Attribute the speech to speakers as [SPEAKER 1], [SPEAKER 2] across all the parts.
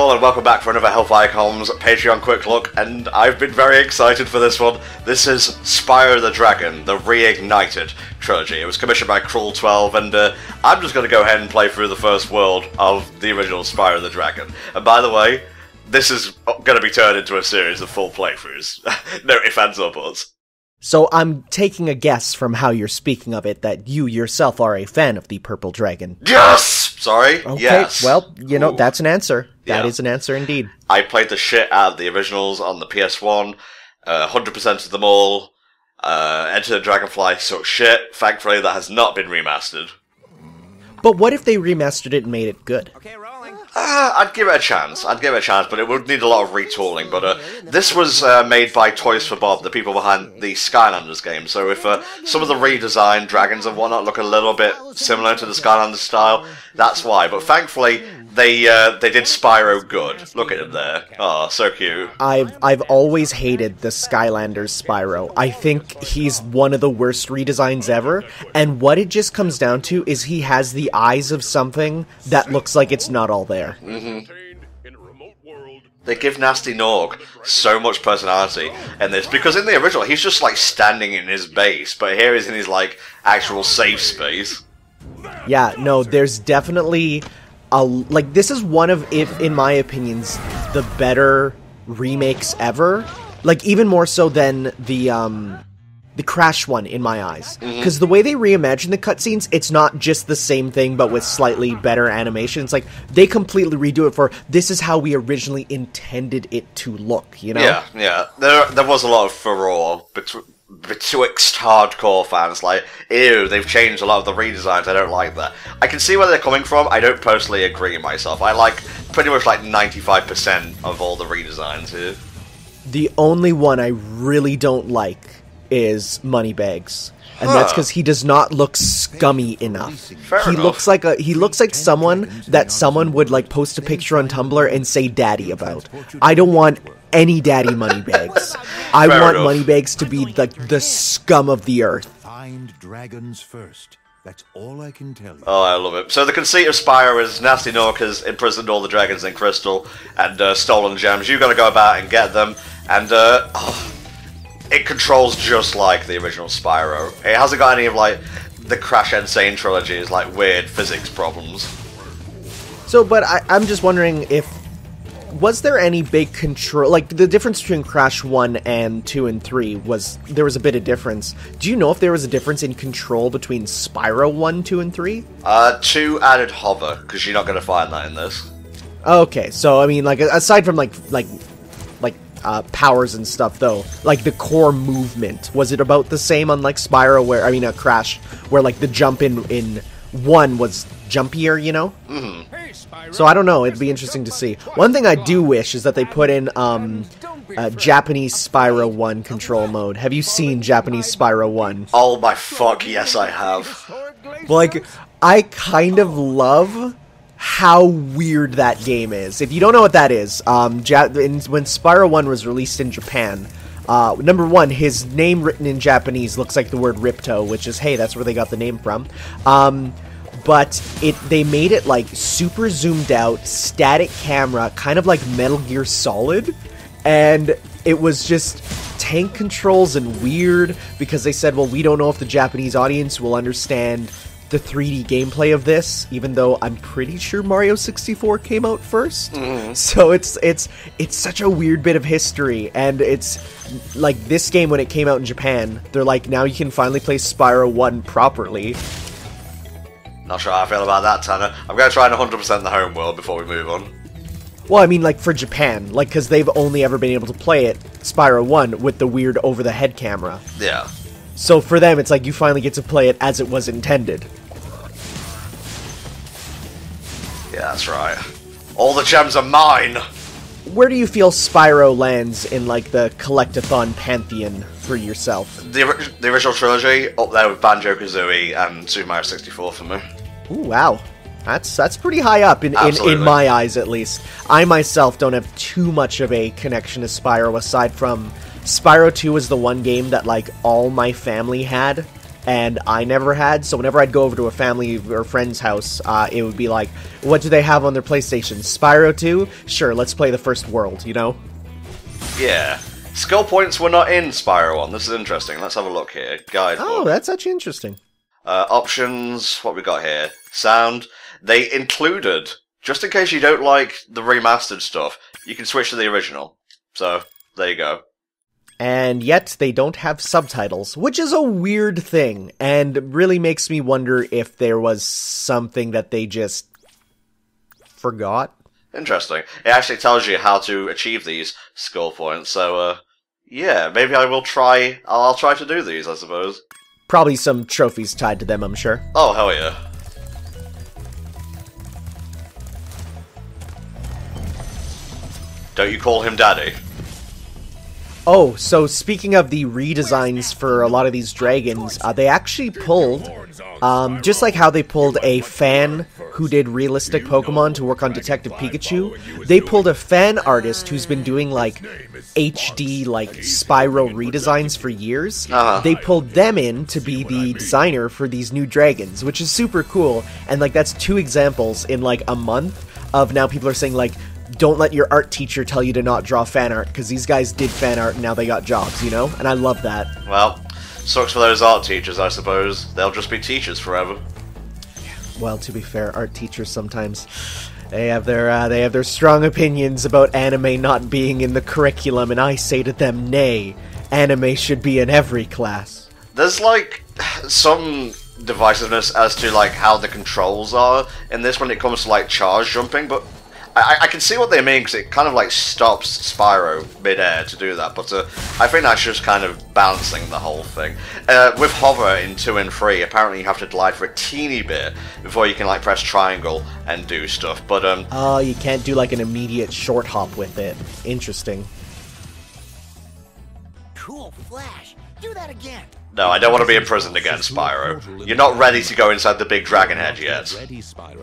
[SPEAKER 1] Hello and welcome back for another Hellfire Comms Patreon Quick Look, and I've been very excited for this one. This is Spyro the Dragon, the Reignited trilogy. It was commissioned by Cruel 12, and I'm just going to go ahead and play through the first world of the original Spyro the Dragon. And by the way, this is going to be turned into a series of full playthroughs. No ifs, ands, or buts.
[SPEAKER 2] So I'm taking a guess from how you're speaking of it that you yourself are a fan of the Purple Dragon.
[SPEAKER 1] Yes! Sorry?
[SPEAKER 2] Okay,
[SPEAKER 1] yes.
[SPEAKER 2] well, you know, that's an answer. That
[SPEAKER 1] Yeah.
[SPEAKER 2] is an answer indeed.
[SPEAKER 1] I played the shit out of the originals on the PS1, 100% of them all. Enter the Dragonfly sucks shit. Thankfully, that has not been remastered.
[SPEAKER 2] But what if they remastered it and made it good?
[SPEAKER 3] Okay, rolling.
[SPEAKER 1] I'd give it a chance. But it would need a lot of retooling. But this was made by Toys for Bob, the people behind the Skylanders game. So if some of the redesigned dragons and whatnot look a little bit similar to the Skylanders style, that's why. But thankfully, they did Spyro good. Look at him there. Oh, so cute.
[SPEAKER 2] I've always hated the Skylanders Spyro. I think he's one of the worst redesigns ever, and what it just comes down to is he has the eyes of something that looks like it's not all there.
[SPEAKER 1] They give Nasty Norg so much personality in this, because in the original, he's just like standing in his base, but here he's in his like actual safe space.
[SPEAKER 2] Yeah, no, there's definitely this is one of, if in my opinions, the better remakes ever. Like, even more so than the Crash one, in my eyes. Because the way they reimagine the cutscenes, it's not just the same thing, but with slightly better animations. Like, they completely redo it for, this is how we originally intended it to look, you know?
[SPEAKER 1] Yeah. There was a lot of furore betwixt hardcore fans, like, ew, they've changed a lot of the redesigns, I don't like that. I can see where they're coming from, I don't personally agree myself. I like pretty much like 95% of all the redesigns here.
[SPEAKER 2] The only one I really don't like is Moneybags. And that's because he does not look scummy enough.
[SPEAKER 1] Fair
[SPEAKER 2] he
[SPEAKER 1] enough.
[SPEAKER 2] looks like someone that someone would like post a picture on Tumblr and say daddy about. I don't want any daddy Moneybags. I
[SPEAKER 1] Fair
[SPEAKER 2] want
[SPEAKER 1] enough.
[SPEAKER 2] Moneybags to be like the scum of the earth.
[SPEAKER 4] Find dragons first. That's all I can tell you.
[SPEAKER 1] Oh, I love it. So the conceit of Spyro is Nasty Nork has imprisoned all the dragons in Crystal and stolen gems. You've got to go about and get them, and it controls just like the original Spyro. It hasn't got any of like the Crash Insane trilogy's like weird physics problems.
[SPEAKER 2] So, but I'm just wondering was there any big control, like the difference between Crash 1 and 2 and 3 there was a bit of difference. Do you know if there was a difference in control between Spyro 1, 2, and 3?
[SPEAKER 1] 2 added hover, because you're not going to find that in this.
[SPEAKER 2] Okay, so I mean, like, aside from like powers and stuff, though, like the core movement, was it about the same on like Spyro, Crash, where like the jump in 1 was jumpier, you know? So I don't know, it'd be interesting to see. One thing I do wish is that they put in Japanese Spyro 1 control mode. Have you seen Japanese Spyro 1?
[SPEAKER 1] Oh my fuck, yes I have.
[SPEAKER 2] Like, I kind of love how weird that game is. If you don't know what that is, when Spyro 1 was released in Japan, number one, his name written in Japanese looks like the word Ripto, which is, hey, that's where they got the name from. But they made it like super zoomed out, static camera, kind of like Metal Gear Solid, and it was just tank controls and weird, because they said, well, we don't know if the Japanese audience will understand the 3D gameplay of this, even though I'm pretty sure Mario 64 came out first. So it's such a weird bit of history, and it's like this game, when it came out in Japan, they're like, now you can finally play Spyro 1 properly.
[SPEAKER 1] Not sure how I feel about that, Tanner. I'm going to try and 100% the home world before we move on.
[SPEAKER 2] Well, I mean, like, for Japan, like, because they've only ever been able to play it, Spyro 1, with the weird over-the-head camera.
[SPEAKER 1] Yeah.
[SPEAKER 2] So for them, it's like you finally get to play it as it was intended.
[SPEAKER 1] Yeah, that's right. All the gems are mine!
[SPEAKER 2] Where do you feel Spyro lands in, like, the Collectathon pantheon for yourself?
[SPEAKER 1] The original trilogy, up there with Banjo-Kazooie and Super Mario 64 for me.
[SPEAKER 2] Ooh, wow. That's pretty high up, in
[SPEAKER 1] Absolutely.
[SPEAKER 2] my eyes, at least. I myself don't have too much of a connection to Spyro, aside from Spyro 2 was the one game that, like, all my family had, and I never had. So whenever I'd go over to a family or friend's house, it would be like, what do they have on their PlayStation? Spyro 2? Sure, let's play the first world, you know?
[SPEAKER 1] Yeah. Skill points were not in Spyro 1. This is interesting. Let's have a look here. Guidebook.
[SPEAKER 2] Oh, that's actually interesting.
[SPEAKER 1] Options, what we got here? Sound. They included, just in case you don't like the remastered stuff, you can switch to the original. So, there you go.
[SPEAKER 2] And yet, they don't have subtitles, which is a weird thing, and really makes me wonder if there was something that they just forgot.
[SPEAKER 1] Interesting. It actually tells you how to achieve these skill points, so, yeah, maybe I will try, I'll try to do these, I suppose.
[SPEAKER 2] Probably some trophies tied to them, I'm sure.
[SPEAKER 1] Oh, hell yeah. Don't you call him Daddy?
[SPEAKER 2] Oh, so speaking of the redesigns for a lot of these dragons, they actually pulled, just like how they pulled a fan who did realistic Pokemon to work on Detective Pikachu, they pulled a fan artist who's been doing, like, HD, like, Spyro redesigns for years. They pulled them in to be the designer for these new dragons, which is super cool, and, like, that's 2 examples in, like, a month of now people are saying, like, don't let your art teacher tell you to not draw fan art, because these guys did fan art and now they got jobs, you know? And I love that.
[SPEAKER 1] Well, sucks for those art teachers, I suppose. They'll just be teachers forever.
[SPEAKER 2] Well, to be fair, art teachers sometimes, they have their strong opinions about anime not being in the curriculum, and I say to them, nay, anime should be in every class.
[SPEAKER 1] There's, like, some divisiveness as to, like, how the controls are in this when it comes to, like, charge jumping, but I can see what they mean, because it kind of, like, stops Spyro mid-air to do that, but I think that's just kind of balancing the whole thing. With hover in 2 and 3, apparently you have to glide for a teeny bit before you can, like, press triangle and do stuff, but,
[SPEAKER 2] Oh, you can't do, like, an immediate short hop with it. Interesting.
[SPEAKER 3] Cool flash. Do that again.
[SPEAKER 1] No, I don't want to be imprisoned again, Spyro. You're not ready to go inside the big dragon head yet.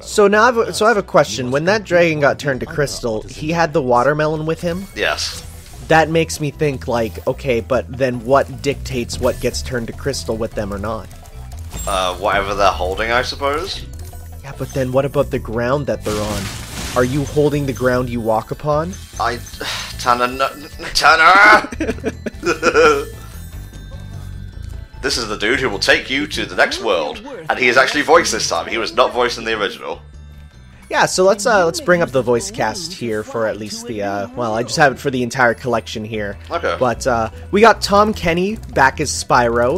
[SPEAKER 2] So now I have a question. When that dragon got turned to crystal, he had the watermelon with him?
[SPEAKER 1] Yes.
[SPEAKER 2] That makes me think, like, okay, but then what dictates what gets turned to crystal with them or not?
[SPEAKER 1] Whatever they're holding, I suppose?
[SPEAKER 2] Yeah, but then what about the ground that they're on? Are you holding the ground you walk upon?
[SPEAKER 1] Tanner! This is the dude who will take you to the next world, and he is actually voiced this time. He was not voiced in the original.
[SPEAKER 2] Yeah, so let's bring up the voice cast here for at least the well, I just have it for the entire collection here.
[SPEAKER 1] Okay.
[SPEAKER 2] But we got Tom Kenny back as Spyro.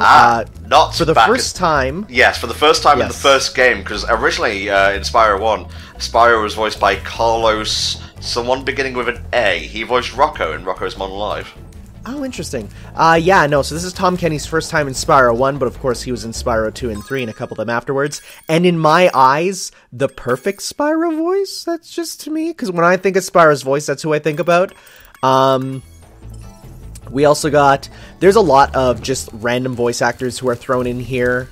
[SPEAKER 1] Not
[SPEAKER 2] for the first time.
[SPEAKER 1] Yes, for the first time in the
[SPEAKER 2] Yes.
[SPEAKER 1] first game, because originally in Spyro 1, Spyro was voiced by Carlos, someone beginning with an A. He voiced Rocco in Rocco's Modern Life.
[SPEAKER 2] Oh, interesting. Yeah, no, so this is Tom Kenny's first time in Spyro 1, but of course he was in Spyro 2 and 3 and a couple of them afterwards. And in my eyes, the perfect Spyro voice, that's just to me, because when I think of Spyro's voice, that's who I think about. We also got, there's a lot of just random voice actors who are thrown in here.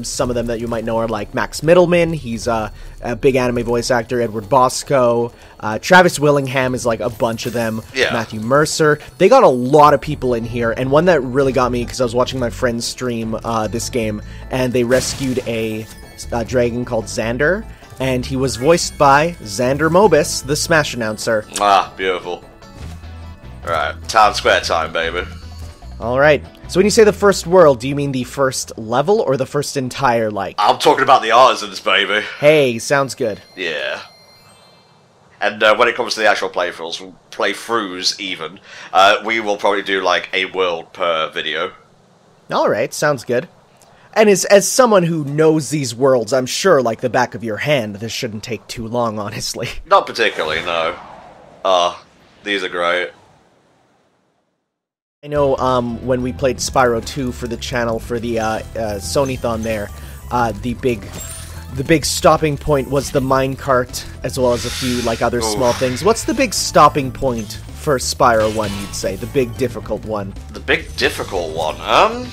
[SPEAKER 2] Some of them that you might know are like Max Mittelman, he's a big anime voice actor, Edward Bosco, Travis Willingham is like a bunch of them,
[SPEAKER 1] Yeah.
[SPEAKER 2] Matthew Mercer. They got a lot of people in here, and one that really got me, because I was watching my friends stream this game, and they rescued a dragon called Xander, and he was voiced by Xander Mobus, the Smash announcer.
[SPEAKER 1] Ah, beautiful. Alright, town square time, baby.
[SPEAKER 2] Alright, so when you say the first world, do you mean the first level or the first entire, like?
[SPEAKER 1] I'm talking about the artisans, baby.
[SPEAKER 2] Hey, sounds good.
[SPEAKER 1] Yeah. And when it comes to the actual playthroughs even, we will probably do like a world per video.
[SPEAKER 2] Alright, sounds good. And as someone who knows these worlds, I'm sure, like the back of your hand, this shouldn't take too long, honestly.
[SPEAKER 1] Not particularly, no. These are great.
[SPEAKER 2] I know when we played Spyro 2 for the channel for the Sony-thon there, the big stopping point was the minecart, as well as a few like other small things. What's the big stopping point for Spyro 1, you'd say? The big difficult one?
[SPEAKER 1] The big difficult one,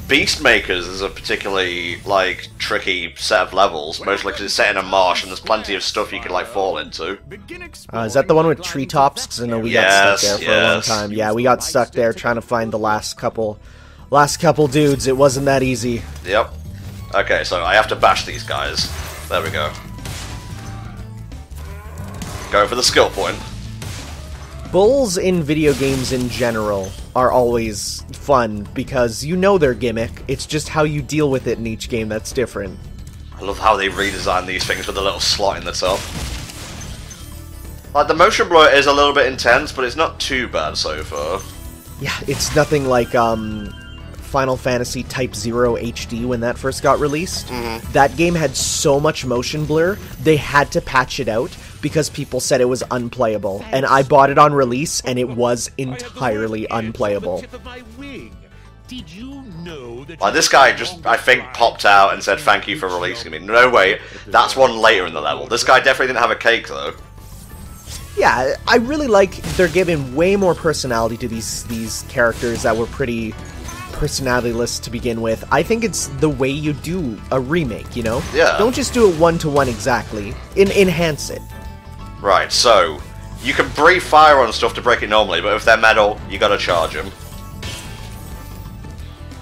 [SPEAKER 1] Beastmakers is a particularly, like, tricky set of levels, mostly because it's set in a marsh and there's plenty of stuff you can, like, fall into.
[SPEAKER 2] Is that the one with treetops? Because I know we got stuck there for a long time. Yeah, we got stuck there trying to find the last couple Last couple dudes, it wasn't that easy.
[SPEAKER 1] Yep. Okay, so I have to bash these guys. There we go. Go for the skill point.
[SPEAKER 2] Bulls in video games in general are always fun because you know their gimmick. It's just how you deal with it in each game that's different.
[SPEAKER 1] I love how they redesign these things with a little slot in the top. Like, the motion blur is a little bit intense, but it's not too bad so far.
[SPEAKER 2] Yeah, it's nothing like Final Fantasy Type 0 HD when that first got released. That game had so much motion blur, they had to patch it out because people said it was unplayable. And I bought it on release, and it was entirely unplayable.
[SPEAKER 5] Did you know that
[SPEAKER 1] Like, this guy just, I think, popped out and said thank you for releasing me. No way, that's one later in the level. This guy definitely didn't have a cake, though.
[SPEAKER 2] Yeah, I really like they're giving way more personality to these characters that were pretty personalityless to begin with. I think it's the way you do a remake, you know?
[SPEAKER 1] Yeah.
[SPEAKER 2] Don't just do it one-to-one exactly. Enhance it.
[SPEAKER 1] Right, so, you can breathe fire on stuff to break it normally, but if they're metal, you gotta charge them.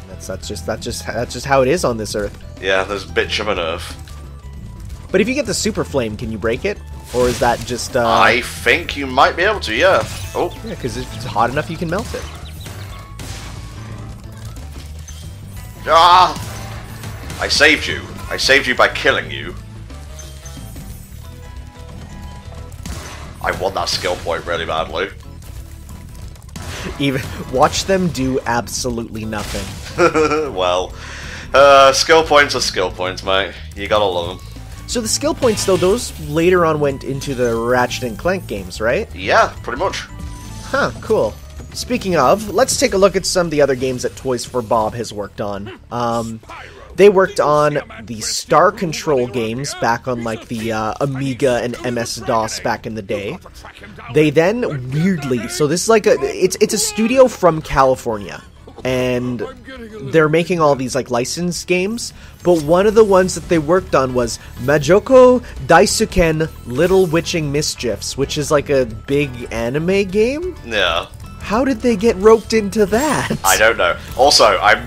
[SPEAKER 2] That's just how it is on this Earth.
[SPEAKER 1] Yeah, there's bitch of an earth.
[SPEAKER 2] But if you get the Super Flame, can you break it? Or is that just,
[SPEAKER 1] I think you might be able to, yeah. Oh,
[SPEAKER 2] yeah, because if it's hot enough, you can melt it.
[SPEAKER 1] ah! I saved you. I saved you by killing you. I want that skill point really badly.
[SPEAKER 2] Even watch them do absolutely nothing.
[SPEAKER 1] Well, skill points are skill points, mate. You gotta love them.
[SPEAKER 2] So the skill points, though, those later on went into the Ratchet and Clank games, right?
[SPEAKER 1] Yeah, pretty much.
[SPEAKER 2] Huh, cool. Speaking of, let's take a look at some of the other games that Toys for Bob has worked on. They worked on the Star Control games back on, like, the Amiga and MS-DOS back in the day. They then, weirdly, so this is like it's a studio from California, and they're making all these, like, licensed games, but one of the ones that they worked on was Majoko Daisuken Little Witching Mischiefs, which is like a big anime game?
[SPEAKER 1] Yeah.
[SPEAKER 2] How did they get roped into that?
[SPEAKER 1] I don't know. Also, I'm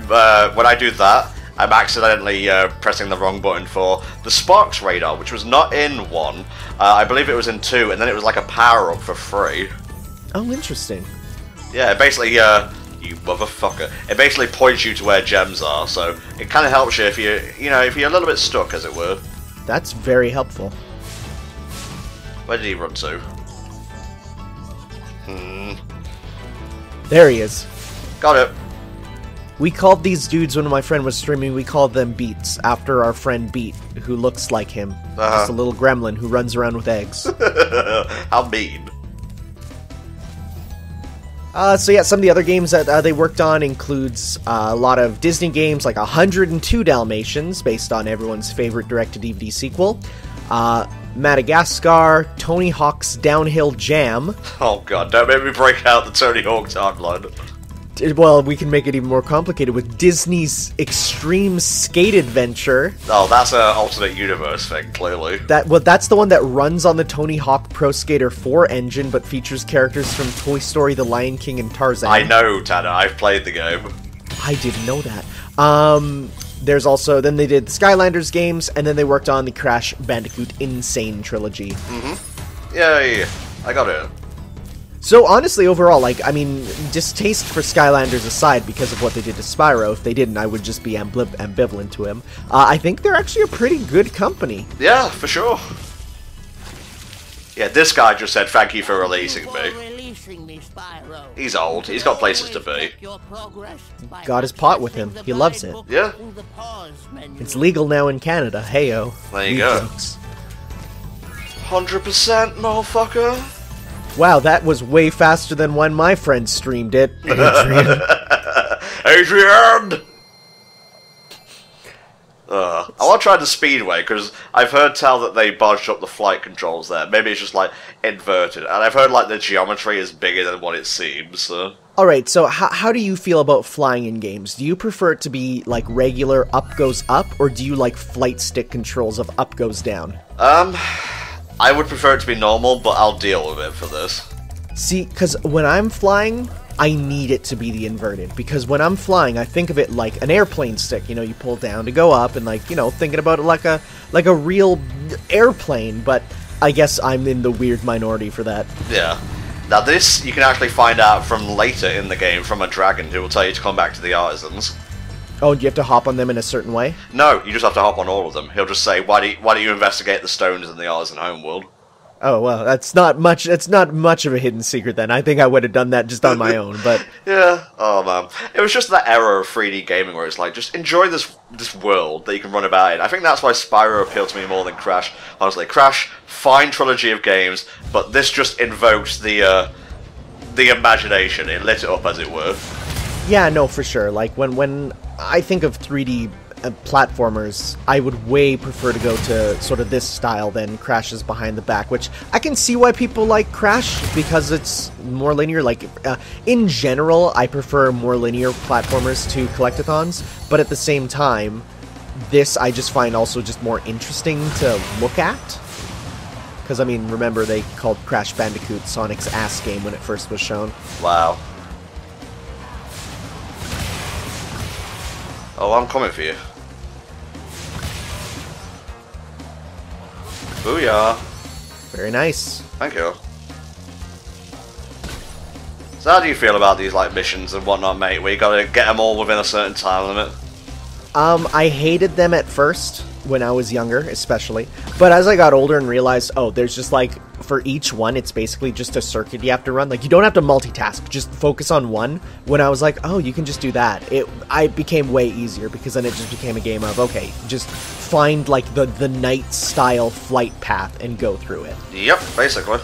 [SPEAKER 1] when I do that, I'm accidentally pressing the wrong button for the Sparks radar, which was not in 1. I believe it was in 2, and then it was like a power-up for free.
[SPEAKER 2] Oh, interesting.
[SPEAKER 1] Yeah, it basically, you motherfucker. It basically points you to where gems are, so it kind of helps you if if you're a little bit stuck, as it were.
[SPEAKER 2] That's very helpful.
[SPEAKER 1] Where did he run to?
[SPEAKER 2] There he is.
[SPEAKER 1] Got it.
[SPEAKER 2] We called these dudes, when my friend was streaming, we called them Beats, after our friend Beat, who looks like him. Just a little gremlin who runs around with eggs.
[SPEAKER 1] How mean.
[SPEAKER 2] So yeah, some of the other games that they worked on includes a lot of Disney games, like 102 Dalmatians, based on everyone's favorite direct-to-DVD sequel. Madagascar, Tony Hawk's Downhill Jam.
[SPEAKER 1] Oh god, don't make me break out the Tony Hawk timeline.
[SPEAKER 2] Well, we can make it even more complicated with Disney's Extreme Skate Adventure.
[SPEAKER 1] Oh, that's an alternate universe thing, clearly.
[SPEAKER 2] That's the one that runs on the Tony Hawk Pro Skater 4 engine, but features characters from Toy Story, The Lion King, and Tarzan.
[SPEAKER 1] I know, Tanner, I've played the game.
[SPEAKER 2] I didn't know that. There's also, then they did the Skylanders games, and then they worked on the Crash Bandicoot Insane trilogy.
[SPEAKER 1] Yay, I got it.
[SPEAKER 2] So honestly, overall, like, I mean, distaste for Skylanders aside because of what they did to Spyro, if they didn't, I would just be ambivalent to him. I think they're actually a pretty good company.
[SPEAKER 1] Yeah, for sure. Yeah, this guy just said thank you for releasing me. He's old, he's got places to be.
[SPEAKER 2] Got his pot with him. He loves it.
[SPEAKER 1] Yeah.
[SPEAKER 2] It's legal now in Canada. Heyo.
[SPEAKER 1] There you go. 100%, motherfucker.
[SPEAKER 2] Wow, that was way faster than when my friend streamed it. Adrian.
[SPEAKER 1] Adrian! I want to try the Speedway, because I've heard tell that they bodged up the flight controls there. Maybe it's just, like, inverted. And I've heard, like, the geometry is bigger than what it seems, so...
[SPEAKER 2] Alright, so how do you feel about flying in games? Do you prefer it to be, like, regular up goes up, or do you like flight stick controls of up goes down?
[SPEAKER 1] I would prefer it to be normal, but I'll deal with it for this.
[SPEAKER 2] See, because when I'm flying, I need it to be the inverted, because when I'm flying, I think of it like an airplane stick. You know, you pull down to go up, and like, you know, thinking about it like a real airplane. But I guess I'm in the weird minority for that.
[SPEAKER 1] Yeah. Now this you can actually find out from later in the game from a dragon who will tell you to come back to the artisans.
[SPEAKER 2] Oh, do you have to hop on them in a certain way?
[SPEAKER 1] No, you just have to hop on all of them. He'll just say, why don't you investigate the stones in the artisan homeworld?
[SPEAKER 2] Oh, well, that's not much of a hidden secret then. I think I would have done that just on my own, but...
[SPEAKER 1] Yeah, oh man. It was just that era of 3D gaming where it's like, just enjoy this world that you can run about in. I think that's why Spyro appealed to me more than Crash. Honestly, Crash, fine trilogy of games, but this just invoked the imagination. It lit it up, as it were.
[SPEAKER 2] Yeah, no, for sure. Like, when I think of 3D platformers, I would way prefer to go to sort of this style than Crash's Behind the Back, which I can see why people like Crash, because it's more linear. Like, in general, I prefer more linear platformers to collectathons, but at the same time, this I just find also just more interesting to look at. Because, I mean, remember, they called Crash Bandicoot Sonic's ass game when it first was shown.
[SPEAKER 1] Wow. Oh, I'm coming for you. Booyah.
[SPEAKER 2] Very nice.
[SPEAKER 1] Thank you. So how do you feel about these like missions and whatnot, mate, where you gotta get them all within a certain time limit?
[SPEAKER 2] I hated them at first, when I was younger, especially. But as I got older and realized, oh, there's just like, for each one, it's basically just a circuit you have to run. Like, you don't have to multitask, just focus on one. When I was like, oh, you can just do that, I became way easier, because then it just became a game of, okay, just find like the night-style flight path and go through it.
[SPEAKER 1] Yep, basically.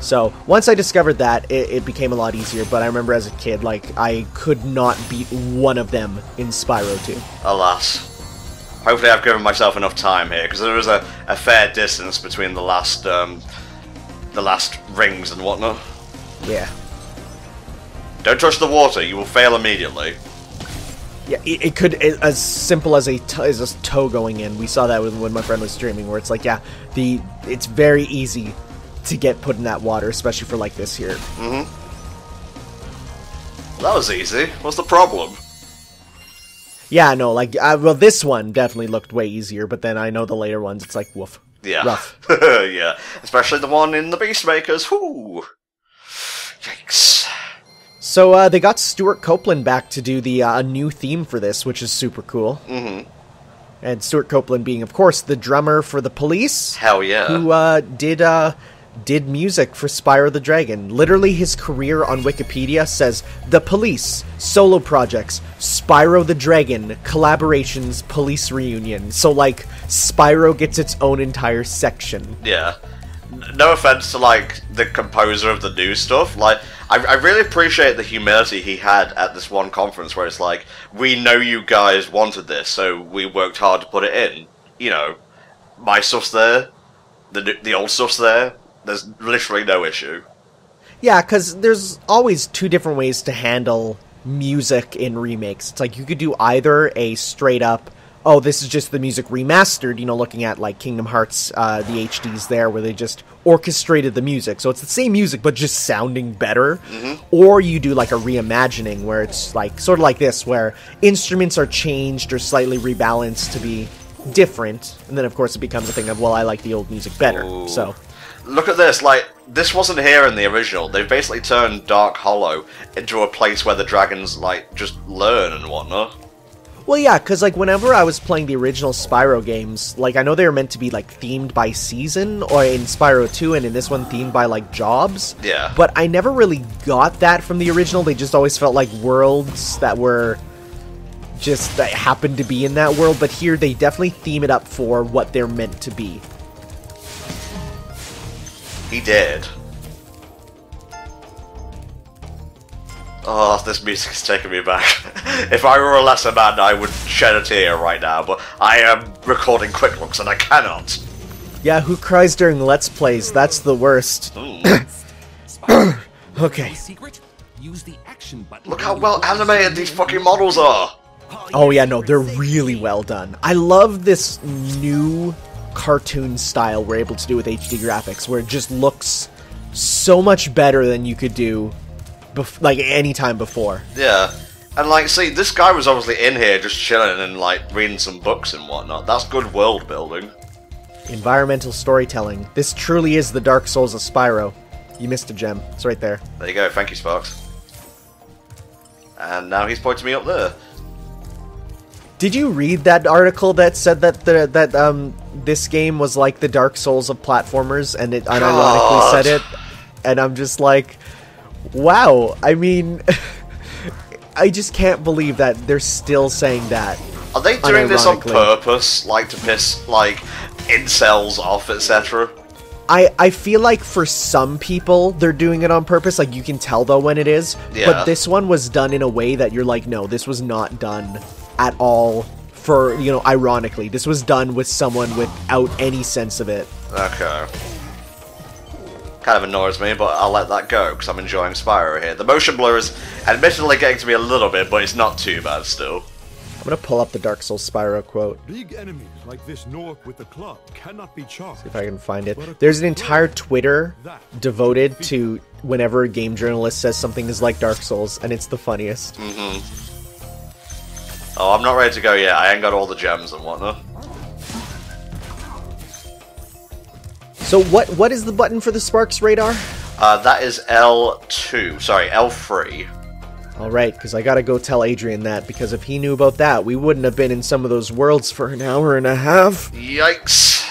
[SPEAKER 2] So, once I discovered that, it became a lot easier, but I remember as a kid, like, I could not beat one of them in Spyro 2.
[SPEAKER 1] Alas. Hopefully I've given myself enough time here, because there is a fair distance between the last rings and whatnot.
[SPEAKER 2] Yeah.
[SPEAKER 1] Don't touch the water, you will fail immediately.
[SPEAKER 2] Yeah, it could, as simple as a toe going in. We saw that when my friend was streaming, where it's like, yeah, it's very easy to get put in that water, especially for like this here.
[SPEAKER 1] Mm-hmm. That was easy. What's the problem?
[SPEAKER 2] Yeah, no, like, well, this one definitely looked way easier, but then I know the later ones, it's like, woof.
[SPEAKER 1] Yeah.
[SPEAKER 2] Rough.
[SPEAKER 1] Yeah. Especially the one in the Beastmakers. Whoo! Yikes.
[SPEAKER 2] So, they got Stuart Copeland back to do a new theme for this, which is super cool.
[SPEAKER 1] Mm-hmm.
[SPEAKER 2] And Stuart Copeland being, of course, the drummer for The Police.
[SPEAKER 1] Hell yeah.
[SPEAKER 2] Who, did music for Spyro the Dragon. Literally, his career on Wikipedia says, The Police, solo projects, Spyro the Dragon, collaborations, police reunion. So, like, Spyro gets its own entire section.
[SPEAKER 1] Yeah. No offense to, like, the composer of the new stuff. Like, I really appreciate the humility he had at this one conference where it's like, we know you guys wanted this, so we worked hard to put it in. You know, my stuff's there, the old stuff's there. There's literally no issue.
[SPEAKER 2] Yeah, because there's always two different ways to handle music in remakes. It's like you could do either a straight up, oh, this is just the music remastered, you know, looking at like Kingdom Hearts, the HDs there, where they just orchestrated the music. So it's the same music, but just sounding better. Mm-hmm. Or you do like a reimagining, where it's like, sort of like this, where instruments are changed or slightly rebalanced to be different. And then, of course, it becomes a thing of, well, I like the old music better.
[SPEAKER 1] Ooh.
[SPEAKER 2] So...
[SPEAKER 1] Look at this, like, this wasn't here in the original. They've basically turned Dark Hollow into a place where the dragons, like, just learn and whatnot.
[SPEAKER 2] Well, yeah, because, like, whenever I was playing the original Spyro games, like, I know they were meant to be, like, themed by season, or in Spyro 2, and in this one, themed by, like, jobs.
[SPEAKER 1] Yeah.
[SPEAKER 2] But I never really got that from the original. They just always felt like worlds that were just, that happened to be in that world. But here, they definitely theme it up for what they're meant to be.
[SPEAKER 1] He did. Oh, this music is taking me back. If I were a lesser man, I would shed a tear right now, but I am recording Quick Looks and I cannot.
[SPEAKER 2] Yeah, who cries during Let's Plays? That's the worst. Okay.
[SPEAKER 1] Look how well animated these fucking models are.
[SPEAKER 2] Oh yeah, no, they're really well done. I love this new cartoon style we're able to do with HD graphics, where it just looks so much better than you could do like any time before.
[SPEAKER 1] Yeah. And, like, see, this guy was obviously in here just chilling and, like, reading some books and whatnot. That's good world building.
[SPEAKER 2] Environmental storytelling. This truly is the Dark Souls of Spyro. You missed a gem. It's right there.
[SPEAKER 1] There you go. Thank you, Sparks. And now he's pointing me up there.
[SPEAKER 2] Did you read that article that said that this game was like the Dark Souls of platformers, and it unironically said it? And I'm just like, wow. I mean, I just can't believe that they're still saying that.
[SPEAKER 1] Are they doing this on
[SPEAKER 2] unironically.
[SPEAKER 1] purpose, like to piss like incels off, etc.?
[SPEAKER 2] I feel like for some people they're doing it on purpose, like you can tell though when it is.
[SPEAKER 1] Yeah.
[SPEAKER 2] But this one was done in a way that you're like, no, this was not done at all for, you know, ironically. This was done with someone without any sense of it.
[SPEAKER 1] Okay. Kind of annoys me, but I'll let that go, because I'm enjoying Spyro here. The motion blur is admittedly getting to me a little bit, but it's not too bad still.
[SPEAKER 2] I'm gonna pull up the Dark Souls Spyro quote.
[SPEAKER 4] Big enemies like this Nork with the club cannot be charged.
[SPEAKER 2] If I can find it. There's an entire Twitter devoted to whenever a game journalist says something is like Dark Souls, and it's the funniest.
[SPEAKER 1] Oh, I'm not ready to go yet. I ain't got all the gems and whatnot.
[SPEAKER 2] So what is the button for the Sparks radar?
[SPEAKER 1] That is L2. Sorry, L3.
[SPEAKER 2] Alright, because I gotta go tell Adrian that, because if he knew about that, we wouldn't have been in some of those worlds for an hour and a half.
[SPEAKER 1] Yikes.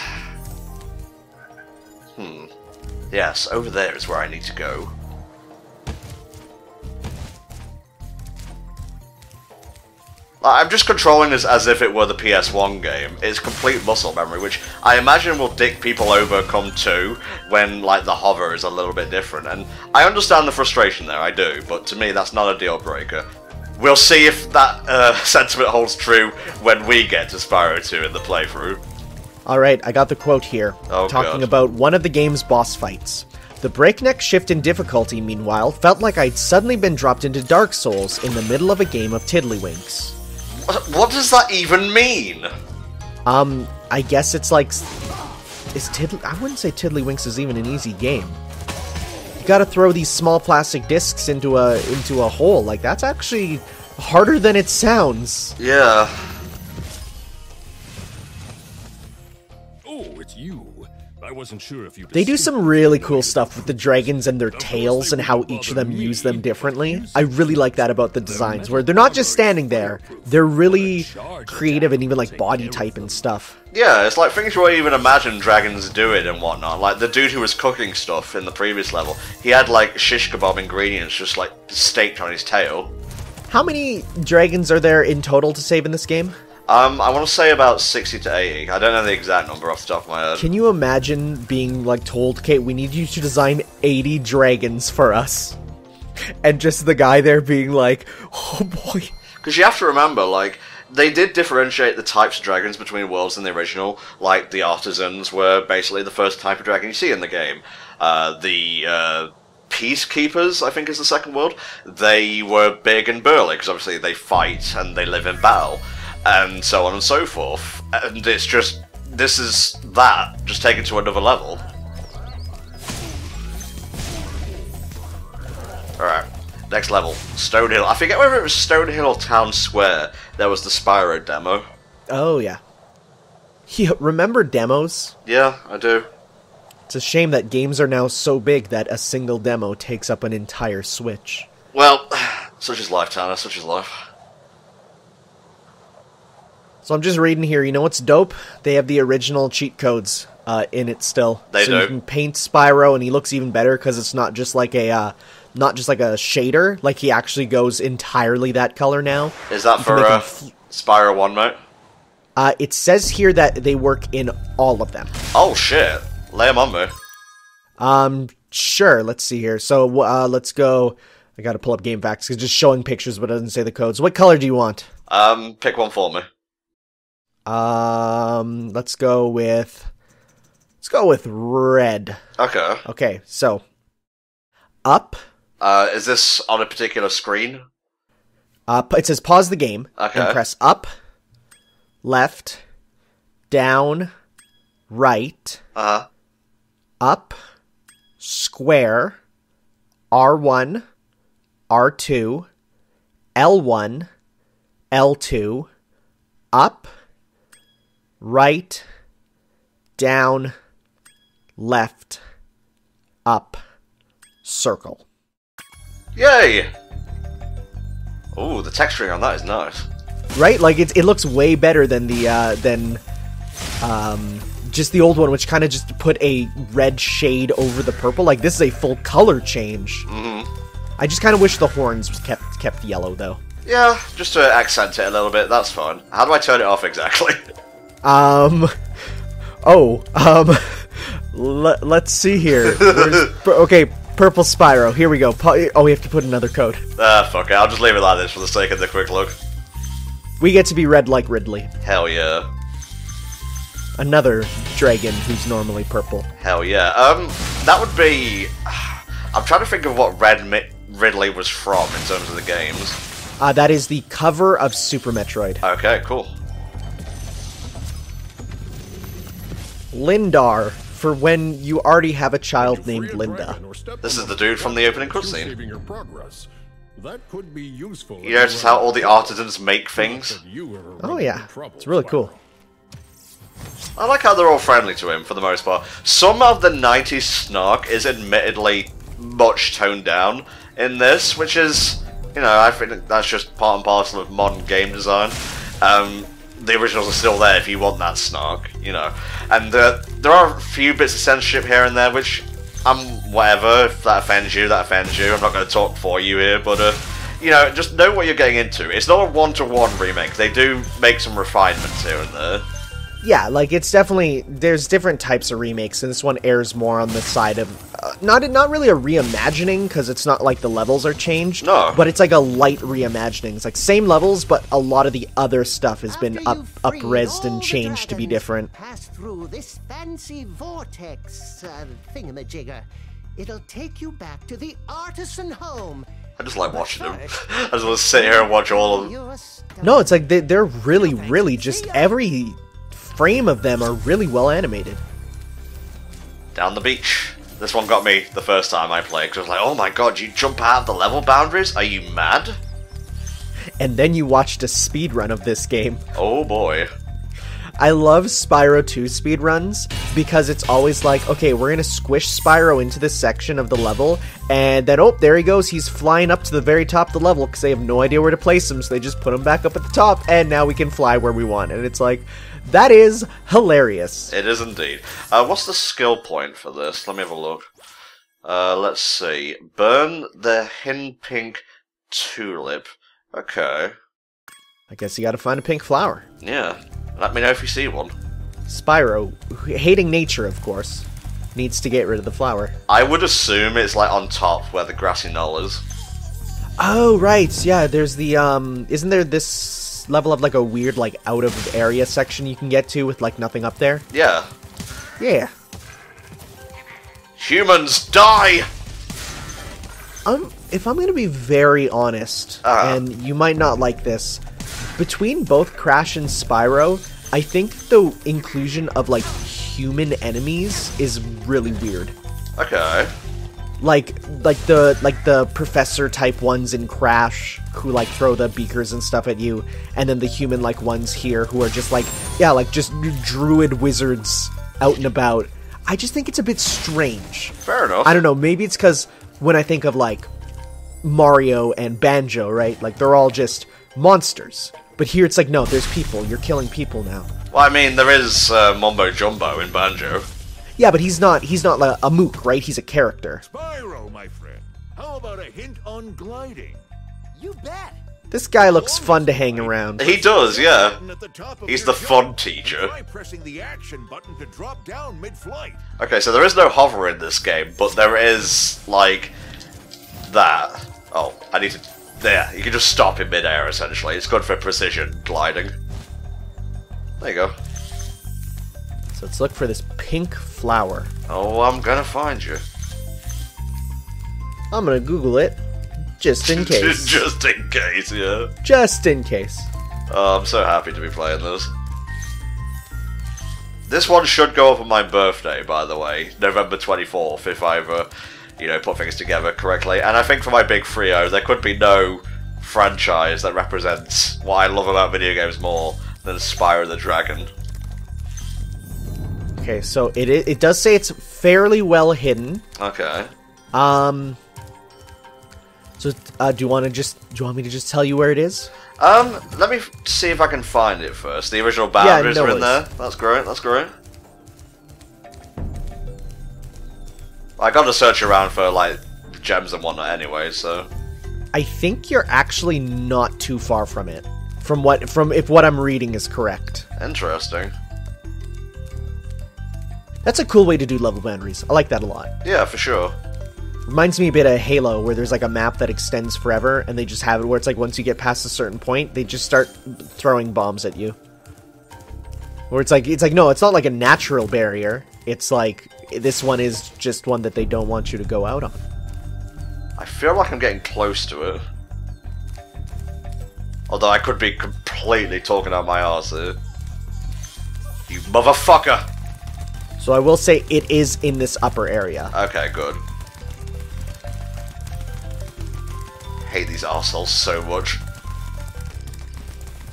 [SPEAKER 1] Yes, over there is where I need to go. I'm just controlling this as if it were the PS1 game. It's complete muscle memory, which I imagine will dick people over come 2 when, like, the hover is a little bit different. And I understand the frustration there, I do, but to me that's not a deal breaker. We'll see if that sentiment holds true when we get to Spyro 2 in the playthrough.
[SPEAKER 2] Alright, I got the quote here,
[SPEAKER 1] Oh,
[SPEAKER 2] talking
[SPEAKER 1] God.
[SPEAKER 2] about one of the game's boss fights. The breakneck shift in difficulty, meanwhile, felt like I'd suddenly been dropped into Dark Souls in the middle of a game of Tiddlywinks.
[SPEAKER 1] What does that even mean?
[SPEAKER 2] I guess it's like... I wouldn't say Tiddlywinks is even an easy game. You gotta throw these small plastic discs into a hole. Like, that's actually harder than it sounds.
[SPEAKER 1] Yeah.
[SPEAKER 5] Oh, it's you. I wasn't sure if you.
[SPEAKER 2] They do some really cool stuff with the dragons and their tails and how each of them use them differently. I really like that about the designs, where they're not just standing there, they're really creative and even like body type and stuff.
[SPEAKER 1] Yeah, it's like things you wouldn't even imagine dragons doing and whatnot. Like the dude who was cooking stuff in the previous level, he had like shish kebab ingredients just like staked on his tail.
[SPEAKER 2] How many dragons are there in total to save in this game?
[SPEAKER 1] I want to say about 60 to 80. I don't know the exact number off the top of my head.
[SPEAKER 2] Can you imagine being like told, "Okay, we need you to design 80 dragons for us," and just the guy there being like, "Oh boy."
[SPEAKER 1] Because you have to remember, like, they did differentiate the types of dragons between worlds in the original. Like, the artisans were basically the first type of dragon you see in the game. The Peacekeepers, I think is the second world, they were big and burly, because obviously they fight and they live in battle. And so on and so forth. And it's just, this is that, just taken to another level. Alright, next level. Stonehill. I forget whether it was Stonehill or Town Square. There was the Spyro demo.
[SPEAKER 2] Oh yeah. Remember demos?
[SPEAKER 1] Yeah, I do.
[SPEAKER 2] It's a shame that games are now so big that a single demo takes up an entire Switch.
[SPEAKER 1] Well, such is life, Tanner, such is life.
[SPEAKER 2] So I'm just reading here, you know what's dope? They have the original cheat codes in it still.
[SPEAKER 1] They
[SPEAKER 2] so
[SPEAKER 1] do.
[SPEAKER 2] you can paint Spyro and he looks even better because it's not just like a shader, like he actually goes entirely that color now.
[SPEAKER 1] Is that
[SPEAKER 2] You
[SPEAKER 1] for
[SPEAKER 2] can make him
[SPEAKER 1] Spyro 1, mate?
[SPEAKER 2] it says here that they work in all of them.
[SPEAKER 1] Oh shit. Lay 'em on me.
[SPEAKER 2] Sure, let's see here. So let's go. I gotta pull up Game Facts because it's just showing pictures but it doesn't say the codes. What color do you want?
[SPEAKER 1] Pick one for me.
[SPEAKER 2] Let's go with red.
[SPEAKER 1] Okay.
[SPEAKER 2] Okay, so up.
[SPEAKER 1] Is this on a particular screen?
[SPEAKER 2] It says pause the game
[SPEAKER 1] Okay.
[SPEAKER 2] and press up, left, down, right,
[SPEAKER 1] Uh-huh.
[SPEAKER 2] up, square, R1, R2, L1, L2, up, right, down, left, up, circle.
[SPEAKER 1] Yay! Ooh, the texturing on that is nice.
[SPEAKER 2] Right? Like, it looks way better than the, just the old one, which kind of just put a red shade over the purple. Like, this is a full color change. I just kind of wish the horns was kept yellow, though.
[SPEAKER 1] Yeah, just to accent it a little bit, that's fine. How do I turn it off exactly?
[SPEAKER 2] Let's see here. Okay, purple Spyro. Here we go. We have to put another code.
[SPEAKER 1] Fuck it, I'll just leave it like this for the sake of the quick look.
[SPEAKER 2] We get to be red like Ridley.
[SPEAKER 1] Hell yeah.
[SPEAKER 2] Another dragon who's normally purple.
[SPEAKER 1] Hell yeah. That would be... I'm trying to think of what Ridley was from in terms of the games.
[SPEAKER 2] That is the cover of Super Metroid.
[SPEAKER 1] Okay, cool.
[SPEAKER 2] Lindar, for when you already have a child named Linda.
[SPEAKER 1] This is the dude from the opening cutscene.
[SPEAKER 5] Your progress. That could be useful.
[SPEAKER 1] You notice how all the artisans make things?
[SPEAKER 2] Oh yeah, it's really cool.
[SPEAKER 1] I like how they're all friendly to him, for the most part. Some of the 90s snark is admittedly much toned down in this, which is, you know, I think that's just part and parcel of modern game design. The originals are still there if you want that snark, you know. And there are a few bits of censorship here and there, which, whatever, if that offends you, that offends you. I'm not going to talk for you here, but, you know, just know what you're getting into. It's not a one-to-one remake. They do make some refinements here and there.
[SPEAKER 2] Yeah, like, it's definitely... There's different types of remakes, and this one airs more on the side of... not really a reimagining, because it's not like the levels are changed.
[SPEAKER 1] No.
[SPEAKER 2] But it's like a light reimagining. It's like same levels, but a lot of the other stuff has been up-resed and changed to be different.
[SPEAKER 3] Pass through this fancy vortex thingamajigger. It'll take you back to the artisan home.
[SPEAKER 1] I just like watching them. I just want to sit here and watch all of them.
[SPEAKER 2] No, it's like they're really just every frame of them are really well animated.
[SPEAKER 1] Down the beach. This one got me the first time I played, because I was like, oh my god, you jump out of the level boundaries? Are you mad?
[SPEAKER 2] And then you watched a speedrun of this game.
[SPEAKER 1] Oh boy.
[SPEAKER 2] I love Spyro 2 speedruns because it's always like, okay, we're gonna squish Spyro into this section of the level, and then, oh, there he goes, he's flying up to the very top of the level because they have no idea where to place him, so they just put him back up at the top, and now we can fly where we want. And it's like, that is hilarious.
[SPEAKER 1] It is indeed. What's the skill point for this? Let me have a look. Let's see. Burn the Hin Pink Tulip. Okay.
[SPEAKER 2] I guess you gotta find a pink flower.
[SPEAKER 1] Yeah. Let me know if you see one.
[SPEAKER 2] Spyro, hating nature, of course, needs to get rid of the flower.
[SPEAKER 1] I would assume it's like on top where the grassy knoll is.
[SPEAKER 2] Oh, right. Yeah, there's the, isn't there this level of like a weird, like, out of area section you can get to with, like, nothing up there?
[SPEAKER 1] Yeah.
[SPEAKER 2] Yeah.
[SPEAKER 1] Humans, die!
[SPEAKER 2] If I'm gonna be very honest, and you might not like this, between both Crash and Spyro, I think the inclusion of, like, human enemies is really weird.
[SPEAKER 1] Okay.
[SPEAKER 2] Like the professor type ones in Crash who like throw the beakers and stuff at you, and then the human like ones here who are just like, yeah, like just druid wizards out and about. I just think it's a bit strange.
[SPEAKER 1] Fair enough.
[SPEAKER 2] I don't know, maybe it's because when I think of like Mario and Banjo, right? Like they're all just monsters. But here it's like, no, there's people. You're killing people now.
[SPEAKER 1] Well, I mean, there is Mumbo Jumbo in Banjo.
[SPEAKER 2] Yeah, but he's not like a mook, right? He's a character.
[SPEAKER 4] Spyro, my friend. How about a hint on gliding?
[SPEAKER 3] You bet.
[SPEAKER 2] This guy looks fun to hang around.
[SPEAKER 1] He does, yeah.
[SPEAKER 4] At the top of
[SPEAKER 1] He's
[SPEAKER 4] your
[SPEAKER 1] the fun
[SPEAKER 4] jump,
[SPEAKER 1] teacher.
[SPEAKER 4] and try pressing the action button to drop down mid-flight.
[SPEAKER 1] Okay, so there is no hover in this game, but there is, like, that. Oh, I need to... There, you can just stop in mid-air, essentially. It's good for precision gliding. There you go.
[SPEAKER 2] So let's look for this pink flower.
[SPEAKER 1] Oh, I'm gonna find you.
[SPEAKER 2] I'm gonna Google it, just in case.
[SPEAKER 1] Just in case, yeah.
[SPEAKER 2] Just in case.
[SPEAKER 1] Oh, I'm so happy to be playing this. This one should go up on my birthday, by the way, November 24th, if I've you know, put things together correctly. And I think for my big trio, there could be no franchise that represents what I love about video games more than Spyro the Dragon.
[SPEAKER 2] Okay, so it does say it's fairly well hidden.
[SPEAKER 1] Okay.
[SPEAKER 2] So do you want me to just tell you where it is?
[SPEAKER 1] Let me see if I can find it first. The original boundaries are in there. That's great, that's great. I gotta search around for, like, gems and whatnot anyway, so...
[SPEAKER 2] I think you're actually not too far from it. If what I'm reading is correct.
[SPEAKER 1] Interesting.
[SPEAKER 2] That's a cool way to do level boundaries. I like that a lot.
[SPEAKER 1] Yeah, for sure.
[SPEAKER 2] Reminds me a bit of Halo, where there's like a map that extends forever, and they just have it where it's like once you get past a certain point, they just start throwing bombs at you. Where it's like no, it's not like a natural barrier. It's like this one is just one that they don't want you to go out on.
[SPEAKER 1] I feel like I'm getting close to it. Although I could be completely talking out my arse here. You motherfucker!
[SPEAKER 2] So I will say it is in this upper area.
[SPEAKER 1] Okay, good. Hate these arseholes so much.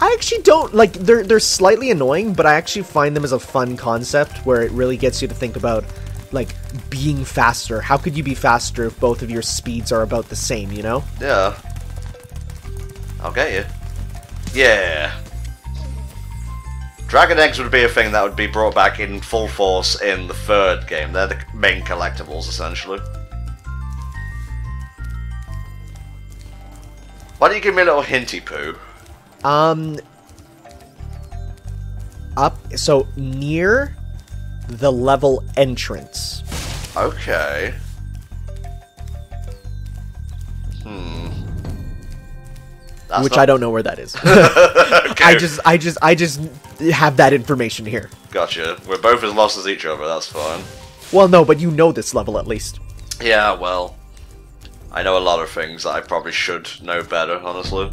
[SPEAKER 2] I actually don't, like, they're slightly annoying, but I actually find them as a fun concept where it really gets you to think about, like, being faster. How could you be faster if both of your speeds are about the same, you know?
[SPEAKER 1] Yeah. I'll get you. Yeah. Dragon eggs would be a thing that would be brought back in full force in the third game. They're the main collectibles, essentially. Why don't you give me a little hinty poo?
[SPEAKER 2] So near the level entrance.
[SPEAKER 1] Okay.
[SPEAKER 2] Which I don't know where that is.
[SPEAKER 1] Okay.
[SPEAKER 2] I just have that information here.
[SPEAKER 1] Gotcha. We're both as lost as each other, that's fine.
[SPEAKER 2] Well, no, but you know this level at least.
[SPEAKER 1] Yeah, well, I know a lot of things that I probably should know better, honestly.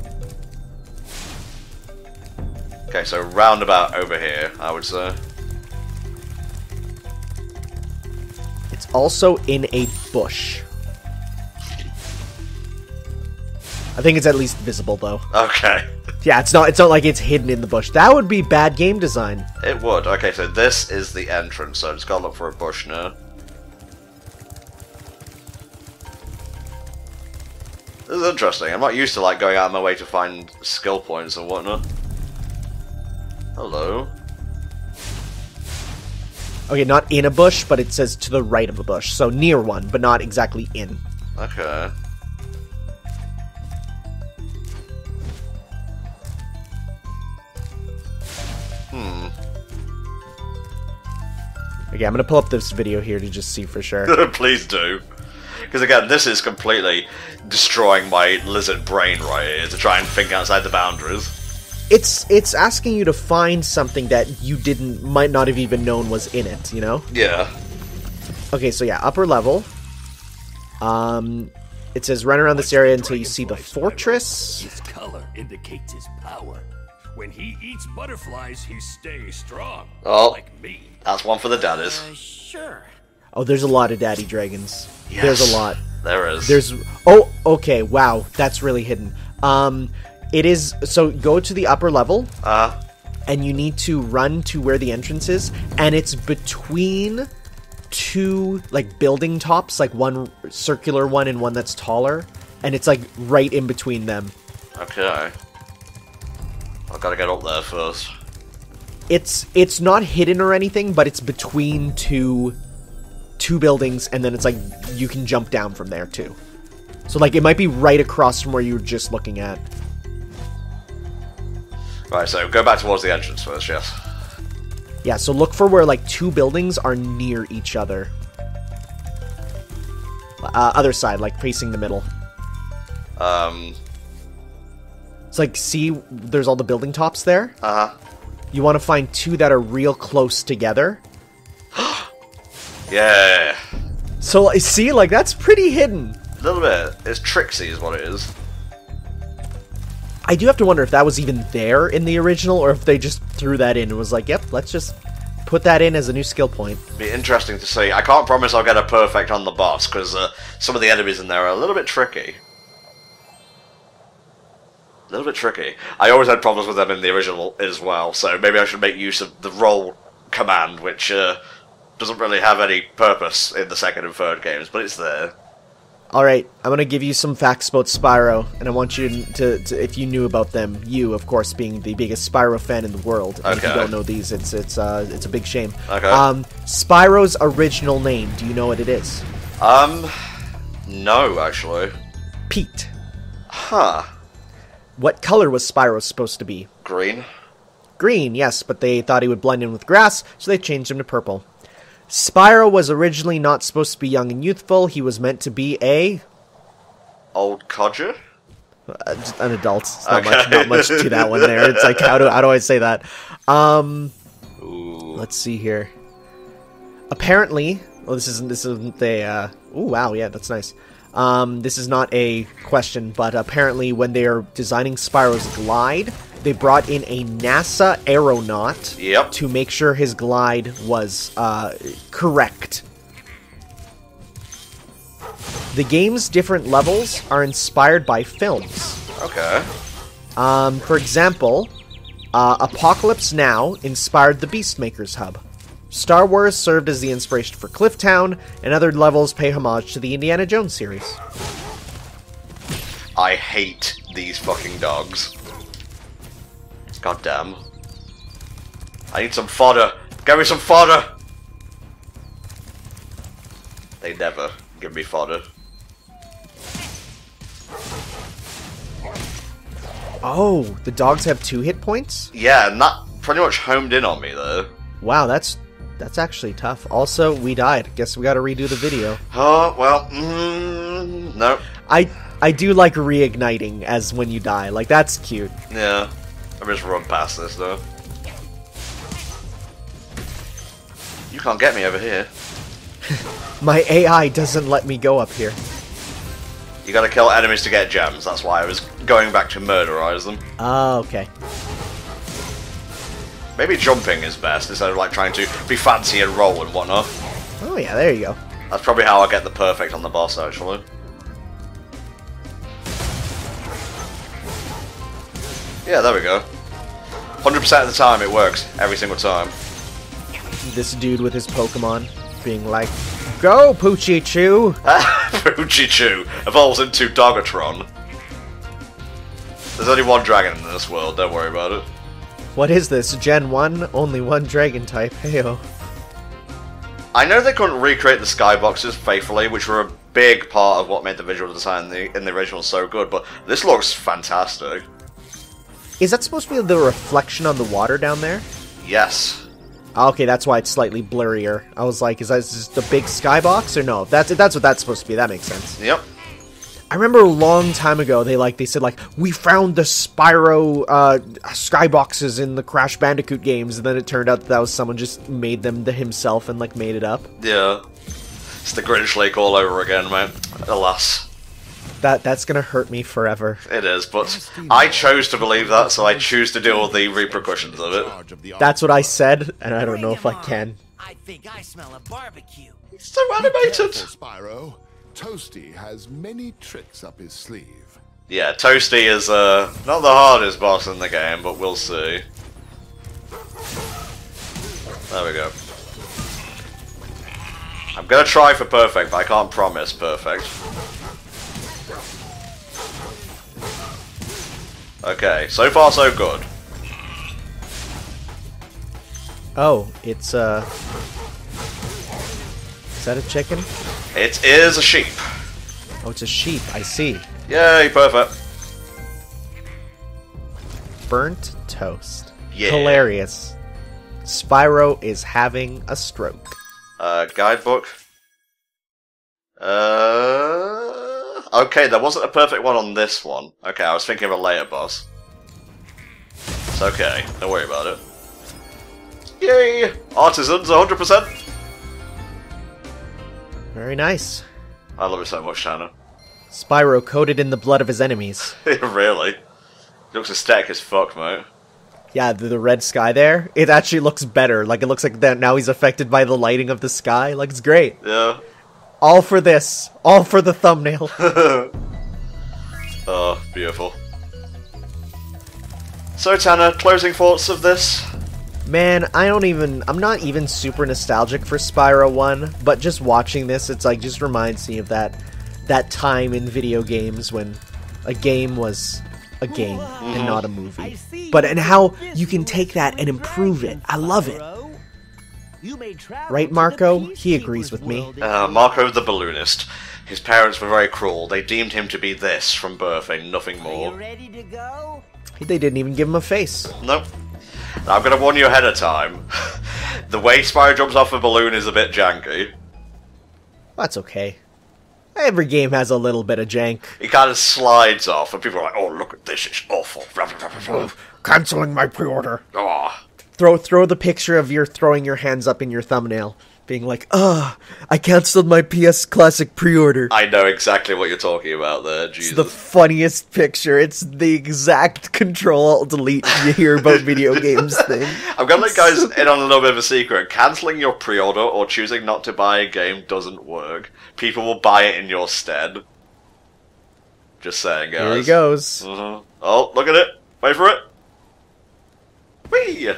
[SPEAKER 1] Okay, so roundabout over here, I would say.
[SPEAKER 2] It's also in a bush. I think it's at least visible, though.
[SPEAKER 1] Okay.
[SPEAKER 2] Yeah, it's not like it's hidden in the bush. That would be bad game design.
[SPEAKER 1] It would. Okay, so this is the entrance, so I just gotta look for a bush now. This is interesting. I'm not used to, like, going out of my way to find skill points and whatnot. Hello.
[SPEAKER 2] Okay, not in a bush, but it says to the right of a bush. So near one, but not exactly in.
[SPEAKER 1] Okay.
[SPEAKER 2] Okay, I'm gonna pull up this video here to just see for sure.
[SPEAKER 1] Please do. Because again, this is completely destroying my lizard brain right here to try and think outside the boundaries.
[SPEAKER 2] It's asking you to find something that you might not have even known was in it, you know?
[SPEAKER 1] Yeah.
[SPEAKER 2] Okay, so yeah, upper level. It says run around this area until you see the fortress.
[SPEAKER 6] His color indicates his power. When he eats butterflies, he stays strong.
[SPEAKER 1] Oh,
[SPEAKER 6] like me.
[SPEAKER 1] That's one for the daddies.
[SPEAKER 3] Sure.
[SPEAKER 2] Oh, there's a lot of daddy dragons.
[SPEAKER 1] Yes,
[SPEAKER 2] there's a lot.
[SPEAKER 1] There is.
[SPEAKER 2] Oh, okay, wow, that's really hidden. It is, so go to the upper level, and you need to run to where the entrance is, and it's between two, like, building tops, like one circular one and one that's taller, and it's, like, right in between them.
[SPEAKER 1] Okay. I've got to get up there first.
[SPEAKER 2] It's not hidden or anything, but it's between two buildings, and then it's, like, you can jump down from there, too. So, like, it might be right across from where you were just looking at.
[SPEAKER 1] Right, so go back towards the entrance first, yes.
[SPEAKER 2] Yeah, so look for where, like, two buildings are near each other. Other side, like, facing the middle. It's like, see, there's all the building tops there?
[SPEAKER 1] Uh-huh.
[SPEAKER 2] You want to find two that are real close together.
[SPEAKER 1] Yeah.
[SPEAKER 2] So, see, like, that's pretty hidden.
[SPEAKER 1] A little bit. It's tricksy is what it is.
[SPEAKER 2] I do have to wonder if that was even there in the original, or if they just threw that in and was like, yep, let's just put that in as a new skill point.
[SPEAKER 1] Be interesting to see. I can't promise I'll get a perfect on the boss, because some of the enemies in there are a little bit tricky. A little bit tricky. I always had problems with them in the original as well, so maybe I should make use of the roll command, which doesn't really have any purpose in the second and third games, but it's there.
[SPEAKER 2] Alright, I'm gonna give you some facts about Spyro, and I want you to if you knew about them, you, of course, being the biggest Spyro fan in the world. And if you don't know these, it's a big shame.
[SPEAKER 1] Okay.
[SPEAKER 2] Spyro's original name, do you know what it is?
[SPEAKER 1] No, actually.
[SPEAKER 2] Pete.
[SPEAKER 1] Huh.
[SPEAKER 2] What color was Spyro supposed to be?
[SPEAKER 1] Green?
[SPEAKER 2] Green, yes, but they thought he would blend in with grass, so they changed him to purple. Spyro was originally not supposed to be young and youthful. He was meant to be a...
[SPEAKER 1] Old codger?
[SPEAKER 2] Just an adult. It's not much to that one there. It's like, how do I say that? Let's see here. Apparently... Well, this isn't a... ooh, wow, yeah, that's nice. This is not a question, but apparently when they are designing Spyro's glide, they brought in a NASA aeronaut to make sure his glide was correct. The game's different levels are inspired by films.
[SPEAKER 1] Okay.
[SPEAKER 2] For example, Apocalypse Now inspired the Beastmaker's Hub. Star Wars served as the inspiration for Clifftown, and other levels pay homage to the Indiana Jones series.
[SPEAKER 1] I hate these fucking dogs. God damn. I need some fodder. Give me some fodder! They never give me fodder.
[SPEAKER 2] Oh, the dogs have 2 hit points?
[SPEAKER 1] Yeah, and that pretty much homed in on me, though.
[SPEAKER 2] Wow, that's actually tough. Also, we died. Guess we gotta redo the video.
[SPEAKER 1] Oh, well, no.
[SPEAKER 2] I do like reigniting as when you die. Like, that's cute.
[SPEAKER 1] Yeah. I'll just run past this, though. You can't get me over here.
[SPEAKER 2] My AI doesn't let me go up here.
[SPEAKER 1] You gotta kill enemies to get gems, that's why I was going back to murderize them.
[SPEAKER 2] Oh, okay.
[SPEAKER 1] Maybe jumping is best, instead of like trying to be fancy and roll and whatnot.
[SPEAKER 2] Oh yeah, there you go.
[SPEAKER 1] That's probably how I get the perfect on the boss, actually. Yeah, there we go. 100% of the time it works, every single time.
[SPEAKER 2] This dude with his Pokemon being like, "Go, Poochie-Choo!"
[SPEAKER 1] Poochie-Choo evolves into Dogatron. There's only one dragon in this world, don't worry about it.
[SPEAKER 2] What is this? Gen 1? Only one dragon type. Heyo.
[SPEAKER 1] I know they couldn't recreate the skyboxes faithfully, which were a big part of what made the visual design in the original so good, but this looks fantastic.
[SPEAKER 2] Is that supposed to be the reflection on the water down there?
[SPEAKER 1] Yes.
[SPEAKER 2] Okay, that's why it's slightly blurrier. I was like, is that just a big skybox or no? That's what that's supposed to be. That makes sense.
[SPEAKER 1] Yep.
[SPEAKER 2] I remember a long time ago they said like, we found the Spyro skyboxes in the Crash Bandicoot games, and then it turned out that was someone just made them himself and like made it up.
[SPEAKER 1] Yeah. It's the Grinch Lake all over again, mate. Alas.
[SPEAKER 2] That's gonna hurt me forever.
[SPEAKER 1] It is, but I chose to believe that, so I choose to deal with the repercussions of it.
[SPEAKER 2] That's what I said, and I don't know if I can.
[SPEAKER 7] I think I smell a barbecue.
[SPEAKER 1] It's so animated.
[SPEAKER 4] Spyro, Toasty has many tricks up his sleeve.
[SPEAKER 1] Yeah, Toasty is not the hardest boss in the game, but we'll see. There we go. I'm gonna try for perfect, but I can't promise perfect. Okay, so far so good.
[SPEAKER 2] Oh, it's is that a chicken?
[SPEAKER 1] It is a sheep.
[SPEAKER 2] Oh, it's a sheep. I see.
[SPEAKER 1] Yay, perfect.
[SPEAKER 2] Burnt toast.
[SPEAKER 1] Yeah.
[SPEAKER 2] Hilarious. Spyro is having a stroke.
[SPEAKER 1] Guidebook. Okay, there wasn't a perfect one on this one. Okay, I was thinking of a later boss. It's okay, don't worry about it. Yay! Artisans, 100%!
[SPEAKER 2] Very nice.
[SPEAKER 1] I love it so much, Tanner.
[SPEAKER 2] Spyro coated in the blood of his enemies.
[SPEAKER 1] Really? He looks aesthetic as fuck, mate.
[SPEAKER 2] Yeah, the red sky there, it actually looks better. Like, it looks like that now he's affected by the lighting of the sky. Like, it's great.
[SPEAKER 1] Yeah.
[SPEAKER 2] All for this. All for the thumbnail.
[SPEAKER 1] Oh, beautiful. So, Tanner, closing thoughts of this?
[SPEAKER 2] Man, I'm not even super nostalgic for Spyro 1, but just watching this, it's like, just reminds me of that time in video games when a game was a game and not a movie. And how you can take that and improve it. I love it. Right, Marco? He agrees with me.
[SPEAKER 1] Marco the balloonist. His parents were very cruel. They deemed him to be this from birth and nothing more.
[SPEAKER 7] Ready to go?
[SPEAKER 2] They didn't even give him a face.
[SPEAKER 1] Nope. Now, I'm going to warn you ahead of time. The way Spyro jumps off a balloon is a bit janky.
[SPEAKER 2] That's okay. Every game has a little bit of jank.
[SPEAKER 1] He kind of slides off, and people are like, "Oh, look at this! It's awful."
[SPEAKER 2] Canceling my pre-order.
[SPEAKER 1] Oh.
[SPEAKER 2] Throw the picture of you throwing your hands up in your thumbnail, being like, I canceled my PS Classic pre-order.
[SPEAKER 1] I know exactly what you're talking about there. Jesus.
[SPEAKER 2] It's the funniest picture. It's the exact Control-Alt-Delete you hear about video games thing.
[SPEAKER 1] I'm going to let guys in on a little bit of a secret. Cancelling your pre-order or choosing not to buy a game doesn't work. People will buy it in your stead. Just saying, guys.
[SPEAKER 2] Here he goes.
[SPEAKER 1] Oh, look at it. Wait for it. Whee!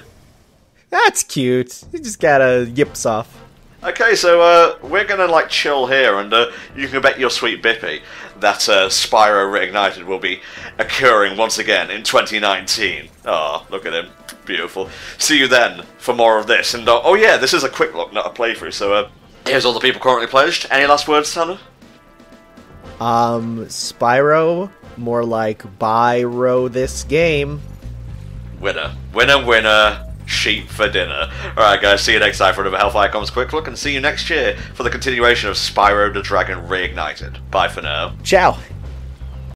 [SPEAKER 2] That's cute. You just gotta yips off.
[SPEAKER 1] Okay, so we're gonna chill here, and you can bet your sweet bippy that Spyro Reignited will be occurring once again in 2019. Oh, look at him, beautiful. See you then for more of this. And oh yeah, this is a quick look, not a playthrough. So here's all the people currently pledged. Any last words, Tanner?
[SPEAKER 2] Spyro, more like Byro this game.
[SPEAKER 1] Winner, winner, winner. Sheep for dinner. Alright guys, see you next time for another Hellfire Comes Quick Look, and see you next year for the continuation of Spyro the Dragon Reignited. Bye for now.
[SPEAKER 2] Ciao.